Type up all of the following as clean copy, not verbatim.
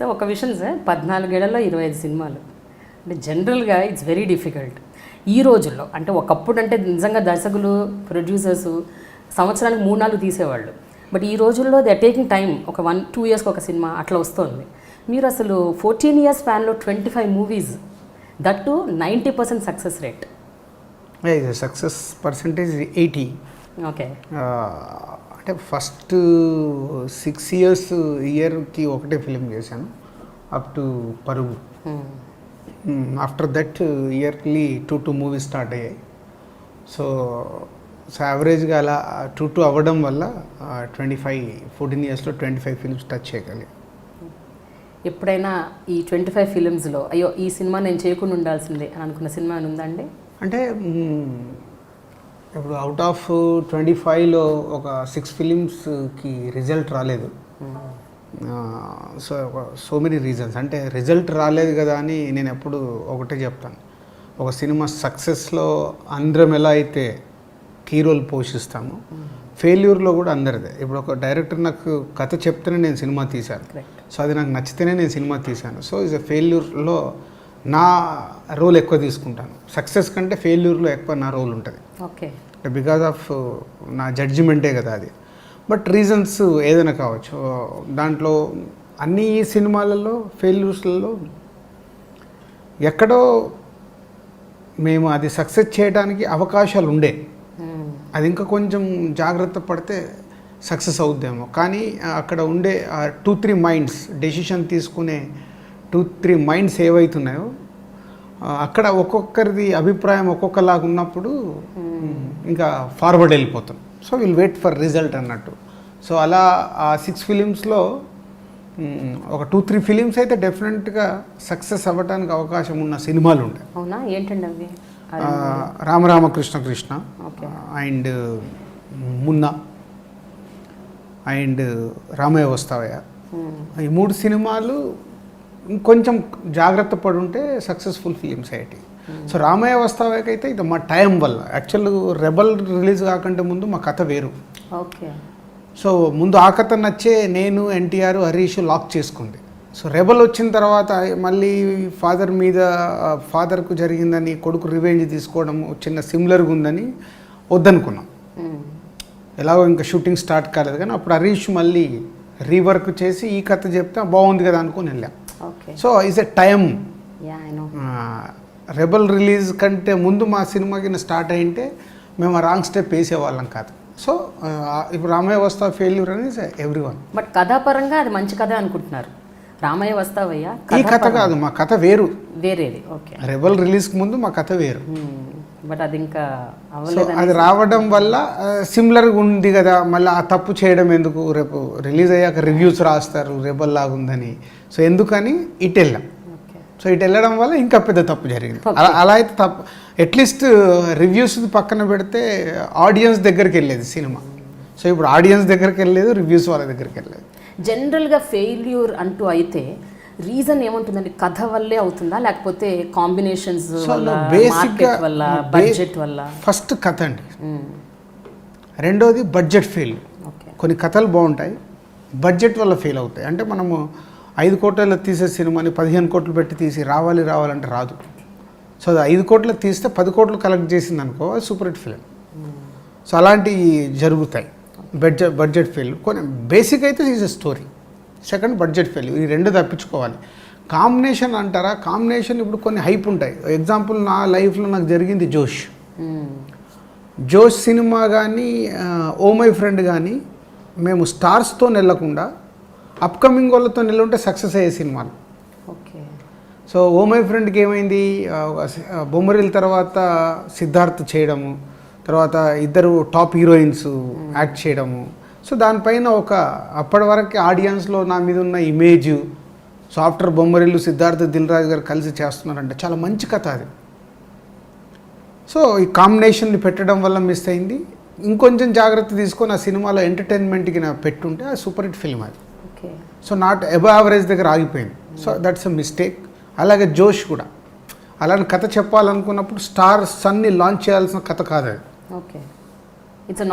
So ఒక విషయం sir, 14 ఏళ్లలో 25 సినిమాలు అంటే జనరల్గా ఇట్స్ వెరీ డిఫికల్ట్ ఈ రోజుల్లో. అంటే ఒకప్పుడు అంటే నిజంగా దర్శకులు ప్రొడ్యూసర్స్ సంవత్సరానికి 3-4 తీసేవాళ్ళు. బట్ ఈ రోజుల్లో దే ఆర్ టేకింగ్ టైం, ఒక 1-2 ఇయర్స్కి ఒక సినిమా అట్లా వస్తుంది. మీరు అసలు 14 ఇయర్స్ స్పాన్లో 25 movies, that to 90% success rate. Success percentage 80. Okay. అంటే ఫస్ట్ 6 ఇయర్స్ ఇయర్కి ఒకటే ఫిలిం చేశాను, అప్ టు పరుగు. After that yearly 2 movies start అయ్యాయి. సో యావరేజ్గా అలా 2 అవ్వడం వల్ల 14 ఇయర్స్లో 25 ఫిలిమ్స్ టచ్ చేయగలిగాను. ఎప్పుడైనా ఈ 25 ఫిలిమ్స్లో అయ్యో ఈ సినిమా నేను చేయకుండా ఉండాల్సిందే అని అనుకున్న సినిమా ఉందండి? అంటే ఇప్పుడు అవుట్ ఆఫ్ 25లో ఒక 6 ఫిలిమ్స్కి రిజల్ట్ రాలేదు. So many reasons. అంటే రిజల్ట్ రాలేదు కదా అని నేను ఎప్పుడు ఒకటే చెప్తాను, ఒక సినిమా సక్సెస్లో అందరం ఎలా అయితే కీ రోల్ పోషిస్తాము, ఫెయిల్యూర్లో కూడా అందరిదే. ఇప్పుడు ఒక డైరెక్టర్ నాకు కథ చెప్తేనే నేను సినిమా తీశాను, సో అది నాకు నచ్చితేనే నేను సినిమా తీశాను. సో ఇస్ ఎ ఫెయిల్యూర్లో నా రోల్ ఎక్కువ తీసుకుంటాను, సక్సెస్ కంటే ఫెయిల్యూర్లో ఎక్కువ నా రోల్ ఉంటుంది. ఓకే. బికాజ్ ఆఫ్ నా జడ్జిమెంటే కదా అది. బట్ రీజన్స్ ఏదైనా కావచ్చు. దాంట్లో అన్ని సినిమాలలో ఫెయిల్యూర్స్లలో ఎక్కడో మేము అది సక్సెస్ చేయడానికి అవకాశాలు ఉండే, అది ఇంకా కొంచెం జాగ్రత్త పడితే సక్సెస్ అవుద్దేమో. కానీ అక్కడ ఉండే 2-3 మైండ్స్, డెసిషన్ తీసుకునే 2-3 మైండ్స్ ఏవైతున్నాయో అక్కడ ఒక్కొక్కరిది అభిప్రాయం ఒక్కొక్కలాగా ఉన్నప్పుడు ఇంకా ఫార్వర్డ్ వెళ్ళిపోతాం. So will wait for result అన్నట్టు. సో అలా ఆ 6 ఫిలిమ్స్లో ఒక 2-3 ఫిలిమ్స్ అయితే డెఫినెట్గా సక్సెస్ అవ్వడానికి అవకాశం ఉన్న సినిమాలు ఉంటాయి. అవునా? ఏంటండి అవి? రామరామకృష్ణ కృష్ణ అండ్ మున్నా అండ్ రామయ్య వస్తావయ్య, ఈ 3 సినిమాలు ఇంకొంచెం జాగ్రత్త పడి ఉంటే సక్సెస్ఫుల్ ఫిలిమ్స్ అయ్యేటి. సో రామయ్య వస్తావయ్యకి అయితే ఇది మా టైం వల్ల, యాక్చువల్ రెబల్ రిలీజ్ కాకంటే ముందు మా కథ వేరు. ఓకే. సో ముందు ఆ కథ నచ్చే నేను, ఎన్టీఆర్, హరీష్ లాక్ చేసుకుంది. సో రెబల్ వచ్చిన తర్వాత మళ్ళీ ఫాదర్కు జరిగిందని కొడుకు రివెంజ్ తీసుకోవడం చిన్న సిమిలర్గా ఉందని వద్దనుకున్నాం. ఎలాగో ఇంకా షూటింగ్ స్టార్ట్ కాలేదు, కానీ అప్పుడు హరీష్ మళ్ళీ రీవర్క్ చేసి ఈ కథ చెప్తే బాగుంది కదా అనుకుని వెళ్ళాం. So is a time. Rebel release కంటే ముందు మా సినిమాకి స్టార్ట్ అయింటే మేము ఆ రాంగ్ స్టెప్ వేసేవాళ్ళం కాదు. సో ఇప్పుడు రామయ్య వస్తా ఫెయిల్యూర్ అనేది ఎవ్రీవన్. బట్ కథాపరంగా అది మంచి కథ అనుకుంటున్నారు. రామయ్య వస్తావయ్యా ఈ కథ కాదు, మా కథ వేరు, వేరేది. ఓకే. రెబల్ రిలీజ్కి ముందు మా కథ వేరు. బట్ అది ఇంకా అది రావడం వల్ల సిమిలర్గా ఉంది కదా, మళ్ళీ ఆ తప్పు చేయడం ఎందుకు, రేపు రిలీజ్ అయ్యాక రివ్యూస్ రాస్తారు రెబల్ లాగా ఉందని. సో ఎందుకని ఇటు వెళ్ళాం. సో ఇటు వెళ్ళడం వల్ల ఇంకా పెద్ద తప్పు జరిగింది. అలా అయితే తప్పు, అట్లీస్ట్ రివ్యూస్ పక్కన పెడితే ఆడియన్స్ దగ్గరికి వెళ్ళేది సినిమా. సో ఇప్పుడు ఆడియన్స్ దగ్గరికి వెళ్ళలేదు, రివ్యూస్ వాళ్ళ దగ్గరికి వెళ్ళలేదు. జనరల్గా ఫెయిల్యూర్ అంటూ అయితే రీజన్ ఏముంటుందండి? కథ వల్లే అవుతుందా, లేకపోతే కాంబినేషన్స్ వల్ల, మార్కెట్ వల్ల, బడ్జెట్ వల్ల? ఫస్ట్ కథ అండి. రెండోది బడ్జెట్ ఫెయిల్. కొన్ని కథలు బాగుంటాయి, బడ్జెట్ వల్ల ఫెయిల్ అవుతాయి. అంటే మనము 5 కోట్లలో తీసే సినిమాని 15 కోట్లు పెట్టి తీసి రావాలంటే రాదు. సో అది 5 కోట్లు తీస్తే 10 కోట్లు కలెక్ట్ చేసింది అనుకో, అది సూపర్ హిట్ ఫిలిం. సో అలాంటివి జరుగుతాయి. Budget fail. కొన్ని బేసిక్ అయితే is a story. Second budget fail. ఈ 2 తప్పించుకోవాలి. కాంబినేషన్ అంటారా? కాంబినేషన్ ఇప్పుడు కొన్ని హైప్ ఉంటాయి. ఎగ్జాంపుల్ నా లైఫ్లో నాకు జరిగింది జోష్ సినిమా కానీ, ఓ మై ఫ్రెండ్ కానీ మేము స్టార్స్తో వెళ్ళకుండా అప్కమింగ్ వాళ్ళతో నిల్లుంటే సక్సెస్ అయ్యే సినిమాలు. ఓకే. సో ఓ మై ఫ్రెండ్కి ఏమైంది, బొమ్మరిల్ తర్వాత సిద్ధార్థ్ చేయడము, తర్వాత 2 టాప్ హీరోయిన్స్ యాక్ట్ చేయడము. సో దానిపైన అప్పటి వరకు ఆడియన్స్లో నా మీద ఉన్న image, so after Bommarillu Siddharth Dil Raju గారు కలిసి చేస్తున్నారంటే చాలా మంచి కథ అది. సో ఈ కాంబినేషన్ని పెట్టడం వల్ల మిస్ అయింది. ఇంకొంచెం జాగ్రత్త తీసుకొని ఆ సినిమాలో ఎంటర్టైన్మెంట్కి నా పెట్టుంటే ఆ సూపర్ హిట్ ఫిల్మ్ అది. సో నాట్ అబవ్ యావరేజ్ దగ్గర ఆగిపోయింది. So that's a mistake. అలాగే జోష్ కూడా అలాంటి కథ చెప్పాలనుకున్నప్పుడు స్టార్స్ అన్ని లాంచ్ చేయాల్సిన కథ కాదు అది. ఓకే. ఇట్స్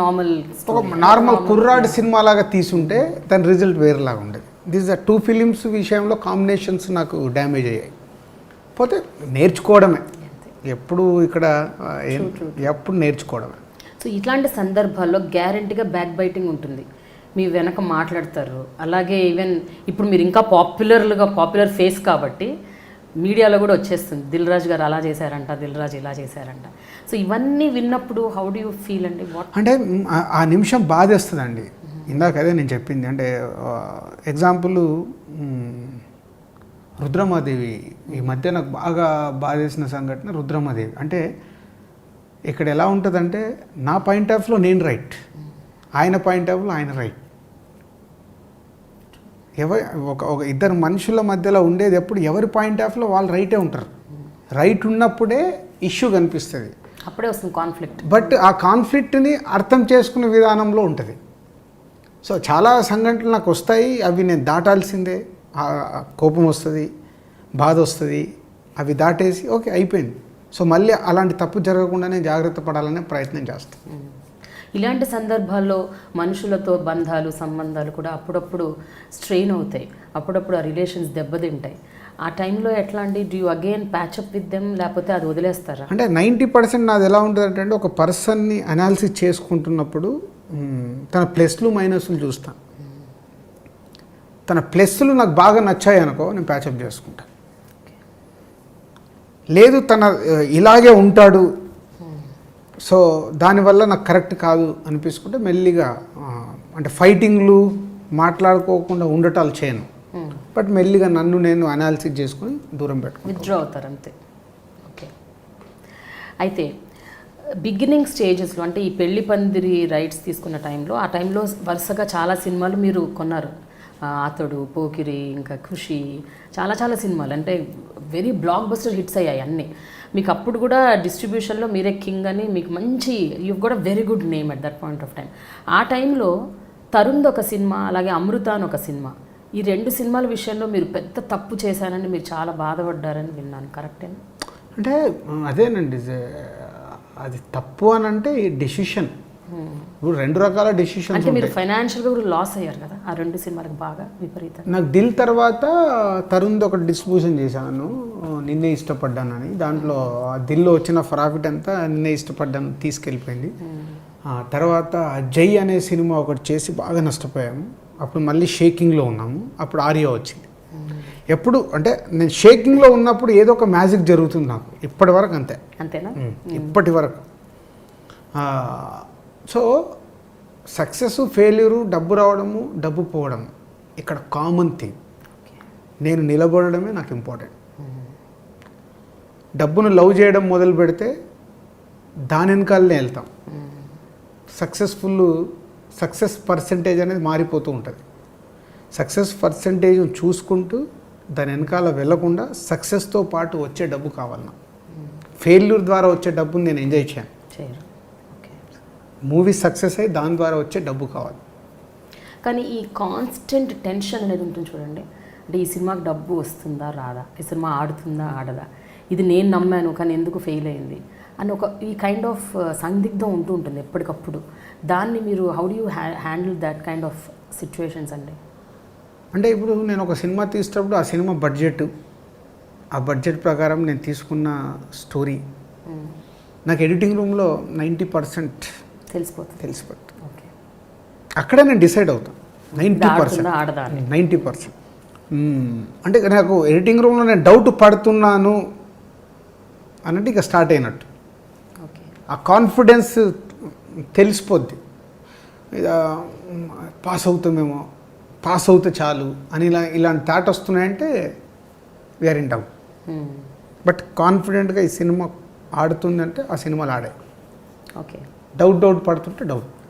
నార్మల్ కుర్రాడి సినిమా లాగా తీసుంటే దాని రిజల్ట్ వేరేలాగా ఉండేది. దిస్ ద 2 ఫిలిమ్స్ విషయంలో కాంబినేషన్స్ నాకు డ్యామేజ్ అయ్యాయి. పోతే నేర్చుకోవడమే ఎప్పుడు ఇక్కడ ఎప్పుడు నేర్చుకోవడమే. సో ఇట్లాంటి సందర్భాల్లో గ్యారంటీగా బ్యాక్ బైటింగ్ ఉంటుంది, మీ వెనక మాట్లాడతారు. అలాగే ఈవెన్ ఇప్పుడు మీరు ఇంకా పాపులర్ ఫేస్ కాబట్టి మీడియాలో కూడా వచ్చేస్తుంది, దిల్ రాజు గారు అలా చేశారంట, దిల్ రాజు ఇలా చేశారంట. సో ఇవన్నీ విన్నప్పుడు హౌ డు యూ ఫీల్ అండి? అంటే ఆ నిమిషం బాధేస్తుందండి. ఇందాక అదే నేను చెప్పింది. అంటే ఎగ్జాంపుల్ రుద్రమాదేవి, ఈ మధ్య నాకు బాగా బాధేసిన సంఘటన రుద్రమాదేవి. అంటే ఇక్కడ ఎలా ఉంటుందంటే నా పాయింట్ ఆఫ్ వ్యూలో నేను రైట్, ఆయన పాయింట్ ఆఫ్ వ్యూలో ఆయన రైట్. ఒక ఇద్దరు మనుషుల మధ్యలో ఉండేది ఎప్పుడు ఎవరి పాయింట్ ఆఫ్ వ్యూలో వాళ్ళు రైటే ఉంటారు. రైట్ ఉన్నప్పుడే ఇష్యూ కనిపిస్తుంది, అప్పుడే వస్తుంది కాన్ఫ్లిక్ట్. బట్ ఆ కాన్ఫ్లిక్ట్ని అర్థం చేసుకునే విధానంలో ఉంటుంది. సో చాలా సంఘటనలు నాకు వస్తాయి, అవి నేను దాటాల్సిందే. కోపం వస్తుంది, బాధ వస్తుంది, అవి దాటేసి ఓకే అయిపోయింది. సో మళ్ళీ అలాంటి తప్పు జరగకుండానే జాగ్రత్త పడాలనే ప్రయత్నం చేస్తాను. ఇలాంటి సందర్భాల్లో మనుషులతో బంధాలు సంబంధాలు కూడా అప్పుడప్పుడు స్ట్రెయిన్ అవుతాయి, అప్పుడప్పుడు ఆ రిలేషన్స్ దెబ్బతింటాయి. ఆ టైంలో ఎట్లా అండి, do you again patchup with them, లేకపోతే అది వదిలేస్తారా? అంటే 90% నాది ఎలా ఉంటుంది అంటే ఒక పర్సన్ని అనాలిసిస్ చేసుకుంటున్నప్పుడు తన ప్లస్లు మైనస్లు చూస్తాను. తన ప్లస్లు నాకు బాగా నచ్చాయి అనుకో, నేను ప్యాచప్ చేసుకుంటాను. లేదు తన ఇలాగే ఉంటాడు, సో దానివల్ల నాకు కరెక్ట్ కాదు అనిపించుకుంటే మెల్లిగా అంటే ఫైటింగ్లు మాట్లాడుకోకుండా ఉండటాలు చేయను, బట్ మెల్లిగా నన్ను నేను అనాలిసిస్ చేసుకొని దూరం పెట్టుకుంటాను, విత్డ్రా అవుతారు అంతే. ఓకే. అయితే బిగినింగ్ స్టేజెస్లో అంటే ఈ పెళ్లి పందిరి రైట్స్ తీసుకున్న టైంలో, ఆ టైంలో వరుసగా చాలా సినిమాలు మీరు కొన్నారు. అతడు, పోకిరి, ఇంకా ఖుషి, చాలా చాలా సినిమాలు అంటే వెరీ బ్లాక్ బస్టర్ హిట్స్ అయ్యాయి అన్నీ. మీకు అప్పుడు కూడా డిస్ట్రిబ్యూషన్లో మీరే కింగ్ అని మీకు మంచి, you got a very good name at that point of time. ఆ టైంలో తరుణ్ ఒక సినిమా, అలాగే అమృత అని ఒక సినిమా, ఈ 2 సినిమాల విషయంలో మీరు పెద్ద తప్పు చేశారని మీరు చాలా బాధపడ్డారని విన్నాను, కరెక్టేనా? అంటే అదేనండి, అది తప్పు అని అంటే డెసిషన్. ఇప్పుడు 2 రకాల డెసిషన్. అంటే మీరు ఫైనాన్షియల్గా కూడా లాస్ అయ్యారు కదా ఆ 2 సినిమాలకు బాగా విపరీతం. నాకు దిల్ తర్వాత తరుణ్ది ఒక డిస్ట్రిబ్యూషన్ చేశాను, నిన్నే ఇష్టపడ్డానని. దాంట్లో దిల్లో వచ్చిన ప్రాఫిట్ అంతా నిన్నే ఇష్టపడ్డాను తీసుకెళ్ళిపోయింది. తర్వాత జై అనే సినిమా ఒకటి చేసి బాగా నష్టపోయాము. అప్పుడు మళ్ళీ షేకింగ్లో ఉన్నాము. అప్పుడు ఆర్యా వచ్చింది. ఎప్పుడు అంటే నేను షేకింగ్లో ఉన్నప్పుడు ఏదో ఒక మ్యాజిక్ జరుగుతుంది నాకు ఇప్పటి వరకు. అంతేనా? ఇప్పటి వరకు. సో సక్సెస్, ఫెయిల్యూరు, డబ్బు రావడము, డబ్బు పోవడము ఇక్కడ కామన్ థింగ్. నేను నిలబడడమే నాకు ఇంపార్టెంట్. డబ్బును లవ్ చేయడం మొదలు పెడితే దాని వెనకాలనే వెళ్తాం. సక్సెస్ పర్సంటేజ్ అనేది మారిపోతూ ఉంటుంది. సక్సెస్ పర్సంటేజ్ చూసుకుంటూ దాని వెనకాల వెళ్ళకుండా సక్సెస్తో పాటు వచ్చే డబ్బు కావాలి నాకు. ఫెయిల్యూర్ ద్వారా వచ్చే డబ్బుని నేను ఎంజాయ్ చేయను. మూవీ సక్సెస్ అయ్యి దాని ద్వారా వచ్చే డబ్బు కావాలి. కానీ ఈ కాన్స్టెంట్ టెన్షన్ అనేది ఉంటుంది చూడండి, అంటే ఈ సినిమాకి డబ్బు వస్తుందా రాదా, ఈ సినిమా ఆడుతుందా ఆడదా, ఇది నేను నమ్మాను కానీ ఎందుకు ఫెయిల్ అయింది అని ఒక ఈ కైండ్ ఆఫ్ సందిగ్ధం ఉంటూ ఉంటుంది ఎప్పటికప్పుడు. దాన్ని మీరు how do you handle that kind of situations అండి? అంటే ఇప్పుడు నేను ఒక సినిమా తీసేటప్పుడు ఆ సినిమా ఆ బడ్జెట్ ప్రకారం నేను తీసుకున్న స్టోరీ నాకు ఎడిటింగ్ రూమ్లో 90% తెలిసిపోతుంది. ఓకే. అక్కడే నేను డిసైడ్ అవుతాను 90%. అంటే నాకు ఎడిటింగ్ రూమ్లో నేను డౌట్ పడుతున్నాను అన్నట్టు ఇక స్టార్ట్ అయినట్టు. ఓకే. ఆ కాన్ఫిడెన్స్ తెలిసిపోద్ది. పాస్ అవుతే చాలు అని ఇలాంటి థాట్ వస్తున్నాయంటే వీఆర్ ఇన్ డౌట్. బట్ కాన్ఫిడెంట్గా ఈ సినిమా ఆడుతుందంటే ఆ సినిమాలు ఆడాయి. ఓకే. డౌట్ పడుతుంటే డౌట్.